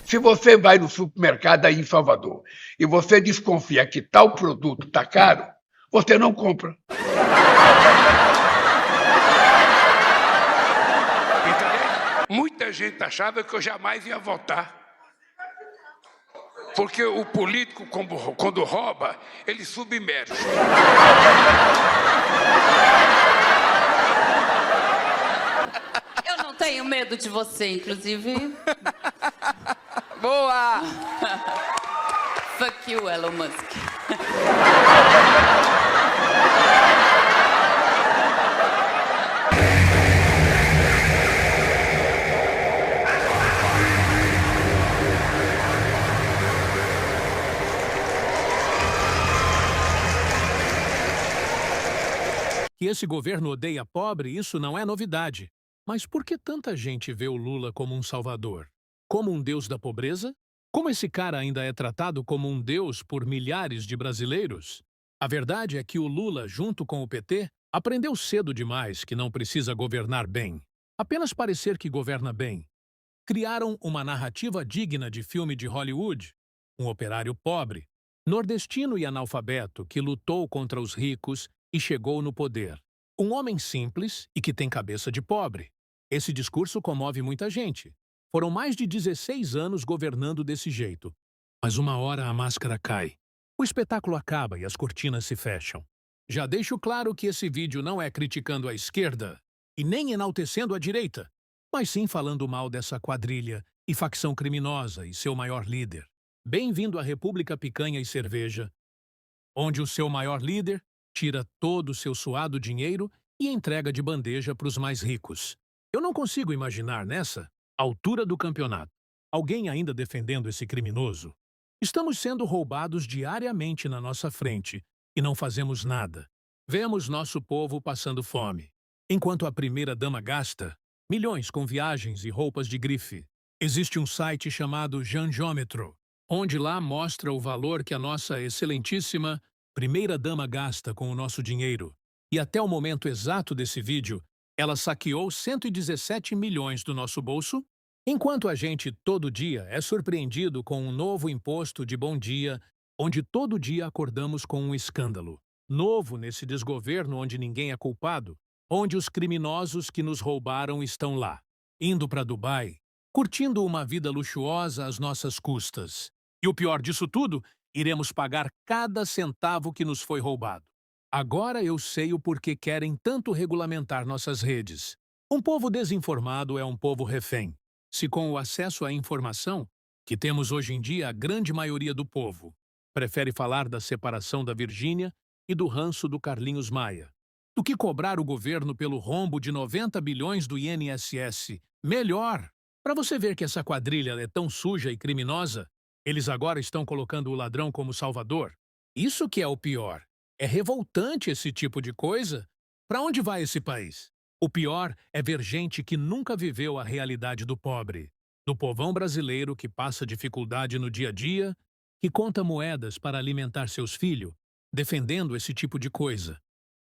Se você vai no supermercado aí em Salvador e você desconfia que tal produto está caro, você não compra. Entendeu? Muita gente achava que eu jamais ia votar. Porque o político, quando rouba, ele submerge. Eu não tenho medo de você, inclusive. Boa! Fuck you, Elon Musk. Que esse governo odeia pobre, isso não é novidade. Mas por que tanta gente vê o Lula como um salvador? Como um deus da pobreza? Como esse cara ainda é tratado como um deus por milhares de brasileiros? A verdade é que o Lula, junto com o PT, aprendeu cedo demais que não precisa governar bem. Apenas parecer que governa bem. Criaram uma narrativa digna de filme de Hollywood. Um operário pobre, nordestino e analfabeto que lutou contra os ricos e chegou no poder. Um homem simples e que tem cabeça de pobre. Esse discurso comove muita gente. Foram mais de 16 anos governando desse jeito. Mas uma hora a máscara cai. O espetáculo acaba e as cortinas se fecham. Já deixo claro que esse vídeo não é criticando a esquerda e nem enaltecendo a direita, mas sim falando mal dessa quadrilha e facção criminosa e seu maior líder. Bem-vindo à República Picanha e Cerveja, onde o seu maior líder tira todo o seu suado dinheiro e entrega de bandeja para os mais ricos. Eu não consigo imaginar nessa altura do campeonato alguém ainda defendendo esse criminoso. Estamos sendo roubados diariamente na nossa frente e não fazemos nada. Vemos nosso povo passando fome, enquanto a primeira-dama gasta milhões com viagens e roupas de grife. Existe um site chamado Janjômetro, onde lá mostra o valor que a nossa excelentíssima primeira-dama gasta com o nosso dinheiro. E até o momento exato desse vídeo, ela saqueou 117 milhões do nosso bolso, enquanto a gente todo dia é surpreendido com um novo imposto de bom dia, onde todo dia acordamos com um escândalo. Novo nesse desgoverno onde ninguém é culpado, onde os criminosos que nos roubaram estão lá, indo para Dubai, curtindo uma vida luxuosa às nossas custas. E o pior disso tudo, iremos pagar cada centavo que nos foi roubado. Agora eu sei o porquê querem tanto regulamentar nossas redes. Um povo desinformado é um povo refém. Se com o acesso à informação, que temos hoje em dia a grande maioria do povo, prefere falar da separação da Virgínia e do ranço do Carlinhos Maia, do que cobrar o governo pelo rombo de 90 bilhões do INSS. Melhor! Para você ver que essa quadrilha é tão suja e criminosa, eles agora estão colocando o ladrão como salvador. Isso que é o pior. É revoltante esse tipo de coisa. Para onde vai esse país? O pior é ver gente que nunca viveu a realidade do pobre, do povão brasileiro que passa dificuldade no dia a dia, que conta moedas para alimentar seus filhos, defendendo esse tipo de coisa.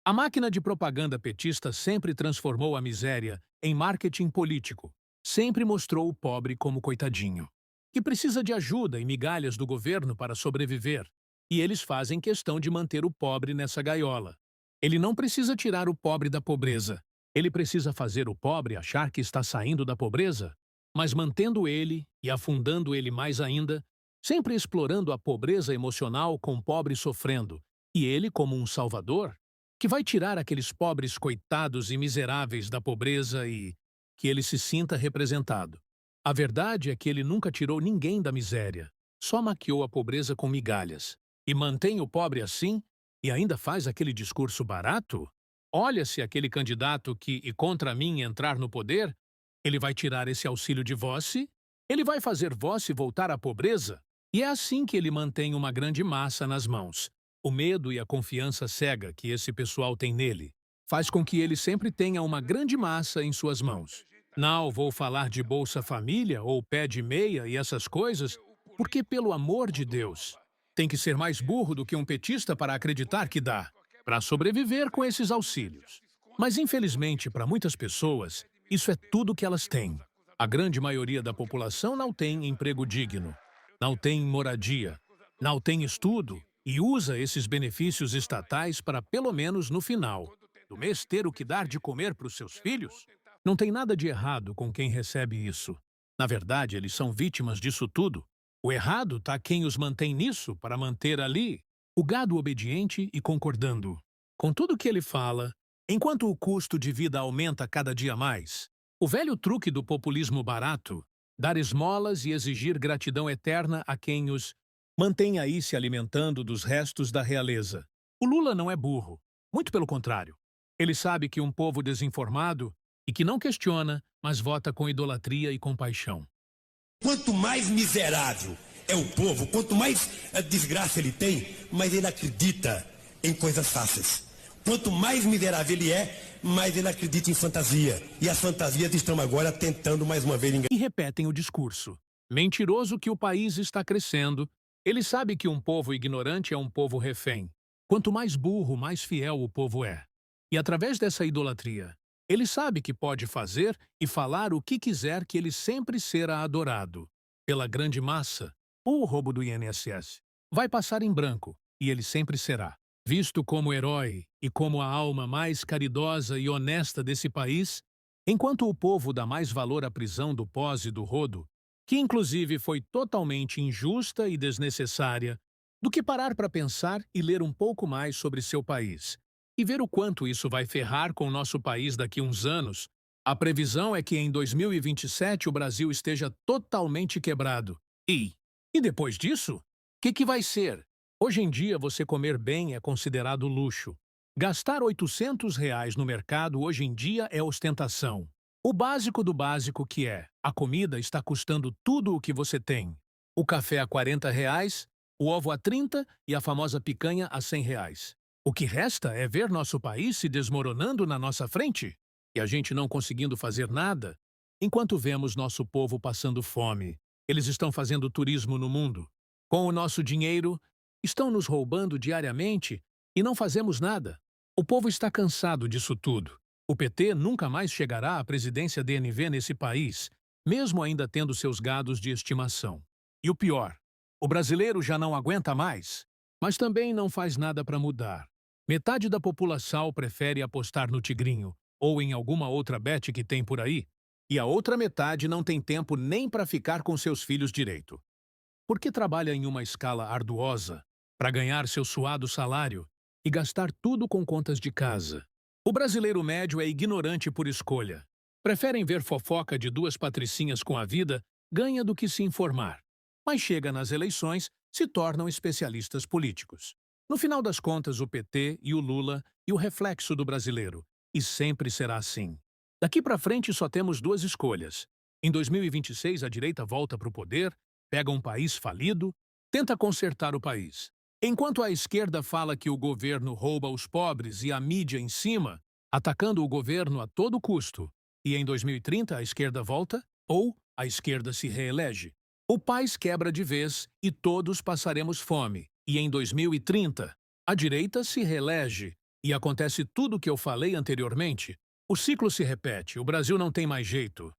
A máquina de propaganda petista sempre transformou a miséria em marketing político, sempre mostrou o pobre como coitadinho, que precisa de ajuda e migalhas do governo para sobreviver, e eles fazem questão de manter o pobre nessa gaiola. Ele não precisa tirar o pobre da pobreza, ele precisa fazer o pobre achar que está saindo da pobreza, mas mantendo ele e afundando ele mais ainda, sempre explorando a pobreza emocional com o pobre sofrendo, e ele como um salvador, que vai tirar aqueles pobres coitados e miseráveis da pobreza e que ele se sinta representado. A verdade é que ele nunca tirou ninguém da miséria, só maquiou a pobreza com migalhas. E mantém o pobre assim? E ainda faz aquele discurso barato? Olha, se aquele candidato que e contra mim entrar no poder, ele vai tirar esse auxílio de voce? Ele vai fazer voce voltar à pobreza? E é assim que ele mantém uma grande massa nas mãos. O medo e a confiança cega que esse pessoal tem nele faz com que ele sempre tenha uma grande massa em suas mãos. Não vou falar de Bolsa Família ou pé de meia e essas coisas, porque, pelo amor de Deus, tem que ser mais burro do que um petista para acreditar que dá, para sobreviver com esses auxílios. Mas, infelizmente, para muitas pessoas, isso é tudo que elas têm. A grande maioria da população não tem emprego digno, não tem moradia, não tem estudo e usa esses benefícios estatais para, pelo menos no final do mês, ter o que dar de comer para os seus filhos. Não tem nada de errado com quem recebe isso. Na verdade, eles são vítimas disso tudo. O errado está quem os mantém nisso para manter ali o gado obediente e concordando com tudo que ele fala, enquanto o custo de vida aumenta cada dia mais. O velho truque do populismo barato, dar esmolas e exigir gratidão eterna a quem os mantém aí se alimentando dos restos da realeza. O Lula não é burro, muito pelo contrário. Ele sabe que um povo desinformado e que não questiona, mas vota com idolatria e compaixão. Quanto mais miserável é o povo, quanto mais desgraça ele tem, mais ele acredita em coisas fáceis. Quanto mais miserável ele é, mais ele acredita em fantasia. E as fantasias estão agora tentando mais uma vez enganar. E repetem o discurso. Mentiroso que o país está crescendo. Ele sabe que um povo ignorante é um povo refém. Quanto mais burro, mais fiel o povo é. E através dessa idolatria, ele sabe que pode fazer e falar o que quiser, que ele sempre será adorado pela grande massa. O roubo do INSS vai passar em branco e ele sempre será visto como herói e como a alma mais caridosa e honesta desse país, enquanto o povo dá mais valor à prisão do Pós e do Rodo, que inclusive foi totalmente injusta e desnecessária, do que parar para pensar e ler um pouco mais sobre seu país e ver o quanto isso vai ferrar com o nosso país daqui a uns anos. A previsão é que em 2027 o Brasil esteja totalmente quebrado. E depois disso? O que vai ser? Hoje em dia, você comer bem é considerado luxo. Gastar R$ 800 no mercado hoje em dia é ostentação. O básico do básico que é, a comida está custando tudo o que você tem. O café a R$ 40, o ovo a 30 e a famosa picanha a R$ 100. O que resta é ver nosso país se desmoronando na nossa frente e a gente não conseguindo fazer nada, enquanto vemos nosso povo passando fome. Eles estão fazendo turismo no mundo. Com o nosso dinheiro, estão nos roubando diariamente e não fazemos nada. O povo está cansado disso tudo. O PT nunca mais chegará à presidência DNV nesse país, mesmo ainda tendo seus gados de estimação. E o pior, o brasileiro já não aguenta mais, mas também não faz nada para mudar. Metade da população prefere apostar no tigrinho ou em alguma outra bet que tem por aí, e a outra metade não tem tempo nem para ficar com seus filhos direito. Porque trabalha em uma escala arduosa para ganhar seu suado salário e gastar tudo com contas de casa. O brasileiro médio é ignorante por escolha. Preferem ver fofoca de duas patricinhas com a vida ganha do que se informar. Mas chega nas eleições, se tornam especialistas políticos. No final das contas, o PT e o Lula e o reflexo do brasileiro. E sempre será assim. Daqui para frente só temos duas escolhas. Em 2026, a direita volta para o poder, pega um país falido, tenta consertar o país. Enquanto a esquerda fala que o governo rouba os pobres e a mídia em cima, atacando o governo a todo custo. E em 2030 a esquerda volta ou a esquerda se reelege. O país quebra de vez e todos passaremos fome. E em 2030, a direita se reelege e acontece tudo o que eu falei anteriormente. O ciclo se repete, o Brasil não tem mais jeito.